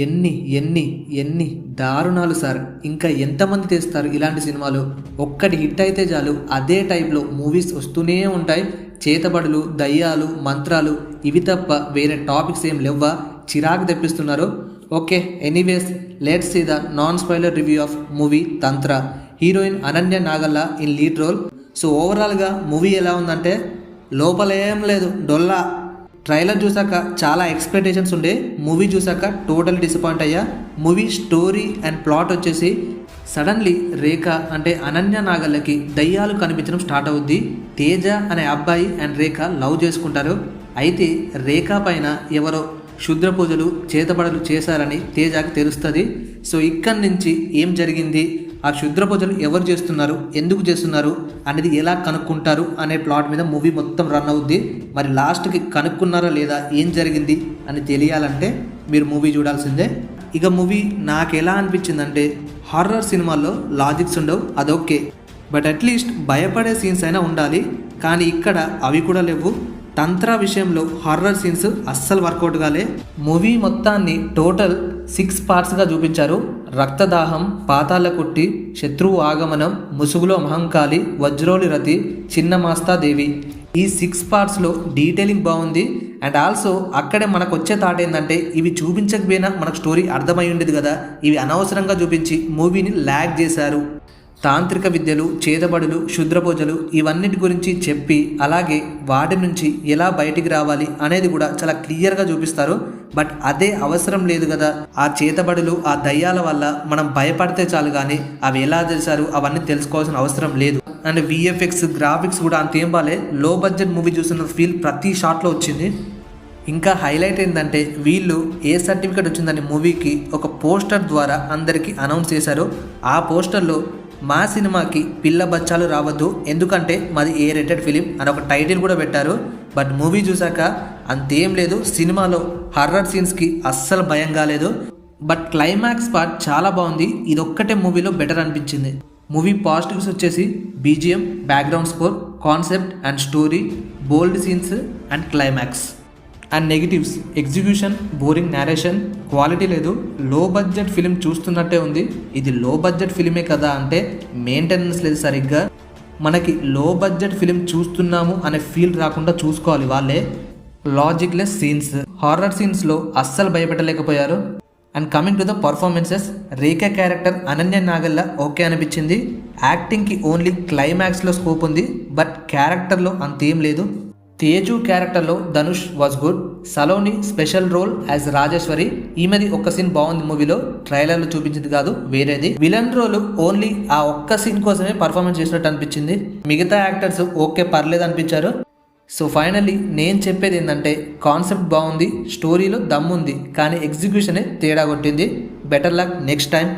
ఎన్ని ఎన్ని ఎన్ని దారుణాలు సార్. ఇంకా ఎంతమంది తెస్తారు ఇలాంటి సినిమాలు? ఒక్కటి హిట్ అయితే చాలు అదే టైప్లో మూవీస్ వస్తూనే ఉంటాయి. చేతబడులు, దయ్యాలు, మంత్రాలు ఇవి తప్ప వేరే టాపిక్స్ ఏం లేవా? చిరాకు తెప్పిస్తున్నారు. Okay, anyways let's see the non spoiler review of movie Tantra. Heroine Ananya Nagalla in lead role. So ఓవరాల్గా మూవీ ఎలా ఉందంటే లోపల ఏం లేదు, డొల్లా. ట్రైలర్ చూసాక చాలా ఎక్స్పెక్టేషన్స్ ఉండే, మూవీ చూసాక టోటల్ డిసప్పాయింట్ అయ్యా. మూవీ స్టోరీ అండ్ ప్లాట్ వచ్చేసి సడన్లీ రేఖ అంటే అనన్య నాగల్లకి దయ్యాలు కనిపించడం స్టార్ట్ అవుద్ది. తేజ అనే అబ్బాయి అండ్ రేఖ లవ్ చేసుకుంటారు. అయితే రేఖ పైన ఎవరో క్షుద్ర పూజలు, చేతబడులు చేశారని తేజకి తెలుస్తుంది. సో ఇక్కడి నుంచి ఏం జరిగింది, ఆ క్షుద్ర పూజలు ఎవరు చేస్తున్నారు, ఎందుకు చేస్తున్నారు అనేది ఎలా కనుక్కుంటారు అనే ప్లాట్ మీద మూవీ మొత్తం రన్ అవుద్ది. మరి లాస్ట్కి కనుక్కున్నారా లేదా, ఏం జరిగింది అని తెలియాలంటే మీరు మూవీ చూడాల్సిందే. ఇక మూవీ నాకు ఎలా అనిపించిందంటే, హారర్ సినిమాల్లో లాజిక్స్ ఉండవు, అదొకే, బట్ అట్లీస్ట్ భయపడే సీన్స్ అయినా ఉండాలి. కానీ ఇక్కడ అవి కూడా లేవు. తంత్ర విషయంలో హారర్ సీన్స్ అస్సలు వర్కౌట్ కాలే. మూవీ మొత్తాన్ని టోటల్ 6 పార్ట్స్గా చూపించారు. రక్తదాహం, పాతాళ కుట్టి, శత్రువు ఆగమనం, ముసుగులో మహంకాళి, వజ్రోలి రతి, చిన్న మాస్తాదేవి. ఈ 6 పార్ట్స్లో డీటెయిలింగ్ బాగుంది. అండ్ ఆల్సో అక్కడే మనకు వచ్చే థాట్ ఏంటంటే, ఇవి చూపించకపోయినా మనకు స్టోరీ అర్థమై ఉండేది కదా, ఇవి అనవసరంగా చూపించి మూవీని ల్యాగ్ చేశారు. తాంత్రిక విద్యలు, చేతబడులు, క్షుద్రపూజలు ఇవన్నిటి గురించి చెప్పి అలాగే వాటి నుంచి ఎలా బయటికి రావాలి అనేది కూడా చాలా క్లియర్గా చూపిస్తారు. బట్ అదే అవసరం లేదు కదా. ఆ చేతబడులు, ఆ దయ్యాల వల్ల మనం భయపడితే చాలు, కానీ అవి ఎలా చేశారు అవన్నీ తెలుసుకోవాల్సిన అవసరం లేదు. అండ్ విఎఫ్ఎక్స్, గ్రాఫిక్స్ కూడా అంతేం బాలే. లో బడ్జెట్ మూవీ చూసిన ఫీల్ ప్రతి షాట్లో వచ్చింది. ఇంకా హైలైట్ ఏంటంటే, వీళ్ళు ఏ సర్టిఫికేట్ వచ్చిందని మూవీకి ఒక పోస్టర్ ద్వారా అందరికీ అనౌన్స్ చేశారు. ఆ పోస్టర్లో మా సినిమాకి పిల్ల బచ్చాలు రావద్దు, ఎందుకంటే మాది ఏ రేటెడ్ ఫిలిం అని ఒక టైటిల్ కూడా పెట్టారు. బట్ మూవీ చూసాక అంతేం లేదు. సినిమాలో హర్రర్ సీన్స్కి అస్సలు భయం కాలేదు. బట్ క్లైమాక్స్ పార్ట్ చాలా బాగుంది. ఇదొక్కటే మూవీలో బెటర్ అనిపించింది. మూవీ పాజిటివ్స్ వచ్చేసి BGM, background score, concept and story, bold scenes and climax. And negatives, execution, boring narration, quality లేదు. లో బడ్జెట్ ఫిలిం చూస్తున్నట్టే ఉంది. ఇది లో బడ్జెట్ ఫిలిమే కదా అంటే మెయింటెనెన్స్ లేదు సరిగ్గా. మనకి లో బడ్జెట్ ఫిలిం చూస్తున్నాము అనే ఫీల్ రాకుండా చూసుకోవాలి వాళ్ళే. లాజిక్లెస్ సీన్స్, హారర్ సీన్స్లో అస్సలు భయపెట్టలేకపోయారు. And coming to the performances, Rekha character Ananya Nagalla okay అనిపించింది. యాక్టింగ్కి ఓన్లీ క్లైమాక్స్లో స్కోప్ ఉంది, బట్ క్యారెక్టర్లో అంతేం లేదు. తేజు క్యారెక్టర్లో Dhanush was good. Saloni special role as Rajeshwari. ఈమెది ఒక్క సీన్ బాగుంది మూవీలో, ట్రైలర్లో చూపించింది కాదు, వేరేది. విలన్ రోల్ ఓన్లీ ఆ ఒక్క సీన్ కోసమే పర్ఫార్మెన్స్ చేసినట్టు అనిపించింది. మిగతా యాక్టర్స్ ఓకే, పర్లేదు అనిపించారు. సో ఫైనల్లీ నేను చెప్పేది ఏంటంటే, కాన్సెప్ట్ బాగుంది, స్టోరీలో దమ్ముంది, కానీ ఎగ్జిక్యూషనే తేడా కొట్టింది. Better luck next time.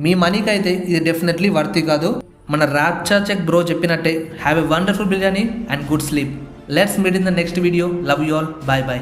మీ మనీకి అయితే ఇది డెఫినెట్లీ వర్తీ కాదు. మన రాప్చా చెక్ బ్రో చెప్పినట్టే, have a wonderful biryani and good sleep. Let's meet in the next video. Love you all. Bye bye.